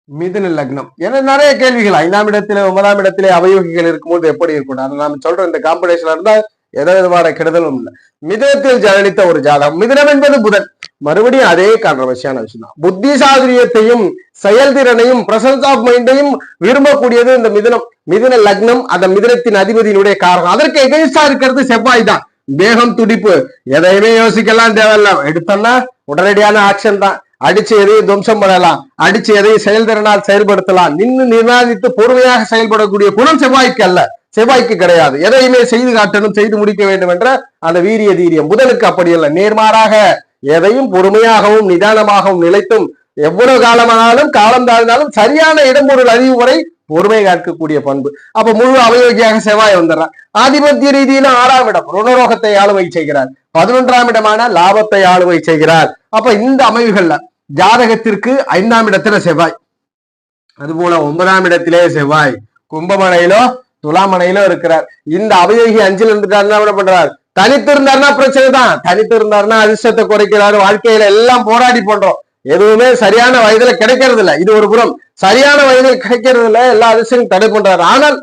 மிதுன லக்னம் ஏன்னா நிறைய கேள்விகள் 5ஆம் இடத்திலே 9ஆம் இடத்திலே அவயோகிகள் இருக்கும்போது எப்படி இருக்கும் அதை நாம சொல்றோம். இந்த காம்படிஷன்ல இருந்தா எந்த விதமான கெடுதலும் இல்லை. மிதுனத்தில் ஜனனித்த ஒரு ஜாதகம். மிதுனம் என்பது புதன். மறுபடியும் அதே கான்ட்ரவர்சியான விஷயம் தான். புத்தி சாதுரியத்தையும் செயல்திறனையும் பிரசன்ஸ் ஆஃப் மைண்டையும் விரும்பக்கூடியது இந்த மிதுனம். மிதுன லக்னம் அந்த மிதுனத்தின் அதிபதியினுடைய காரணம். அதற்கு எகென்ஸ்டா இருக்கிறது செவ்வாய் தான். வேகம், துடிப்பு, எதையுமே யோசிக்கலாம் தேவையில்ல, எடுத்தோம்னா உடனடியான ஆக்ஷன் தான். அடிச்சு எதையும் துவம்சம் பண்ணலாம், அடிச்சு எதையும் செயல்திறனால் செயல்படுத்தலாம். நின்று நிர்ணயித்து பொறுமையாக செயல்படக்கூடிய குணம் செவ்வாய்க்கு அல்ல, செவ்வாய்க்கு கிடையாது. எதையுமே செய்து காட்டணும், செய்து முடிக்க வேண்டும் என்ற அந்த வீரிய தீரியம் புதனுக்கு அப்படி அல்ல. நேர்மாறாக எதையும் பொறுமையாகவும் நிதானமாகவும் நிலைத்தும் எவ்வளவு காலமானாலும் காலம் தாழ்ந்தாலும் சரியான இடம்பொருள் அறிவு வரை பொறுமை காக்கக்கூடிய பண்பு. அப்ப முழு அவயோகியாக செவ்வாய் வந்துடுறார். ஆதிபத்திய ரீதியில 6ஆம் இடம் ருணரோகத்தை ஆளுமை செய்கிறார். 11ஆம் இடமான லாபத்தை ஆளுமை செய்கிறார். அப்ப இந்த அமைவுகள்ல ஜாதகத்திற்கு 5ஆம் இடத்துல செவ்வாய், அது போல 9ஆம் இடத்திலே செவ்வாய் கும்பமனையிலோ துலாமனையிலோ இருக்கிறார். இந்த அவயோகி 5ல் இருந்துட்டாருன்னா என்ன பண்றார்? தனித்து இருந்தாருன்னா பிரச்சனை தான். தனித்து இருந்தாருன்னா அதிர்ஷ்டத்தை குறைக்கிறாரு. வாழ்க்கையில எல்லாம் போராடி பண்றோம், எதுவுமே சரியான வயதுல கிடைக்கிறது இல்லை. இது ஒரு புறம். சரியான வயதில் கிடைக்கிறது இல்லை, எல்லா அதிர்ஷ்டம் தடை பண்றாரு. ஆனால்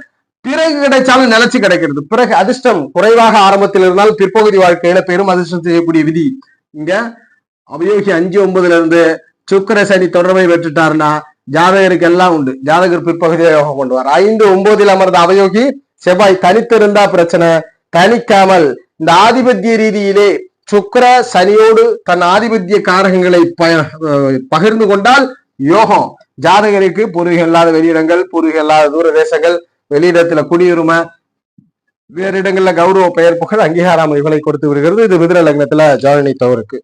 பிறகு கிடைச்சாலும் நிலைச்சு கிடைக்கிறது. பிறகு அதிர்ஷ்டம் குறைவாக ஆரம்பத்தில் இருந்தாலும் பிற்பகுதி வாழ்க்கையில பெரும் அதிர்ஷ்டம் செய்யக்கூடிய விதி. இங்க அவயோகி 5, 9ல இருந்து சுக்கிர சனி தொடர்பை பெற்றுட்டாருன்னா ஜாதகருக்கு எல்லாம் உண்டு. ஜாதகர் பிற்பகுதியை யோகம் பண்ணுவார். 5, 9ல் அமர்ந்த அவயோகி செவ்வாய் தனித்து இருந்தா பிரச்சனை. தனிக்காமல் இந்த ஆதிபத்திய ரீதியிலே சுக்கிர சனியோடு தன் ஆதிபத்திய காரகங்களை பகிர்ந்து கொண்டால் யோகம். ஜாதகருக்கு பூர்வீகம் இல்லாத வெளியிடங்கள், பூர்வீகம் இல்லாத தூர தேசங்கள், வெளியிடத்துல குடியுரிமை, வேறு இடங்கள்ல கௌரவ பெயர் புகழ், அங்கீகாரம் இவளை கொடுத்து வருகிறது. இது மிதுன லக்னத்துல ஜனனித்தவருக்கு.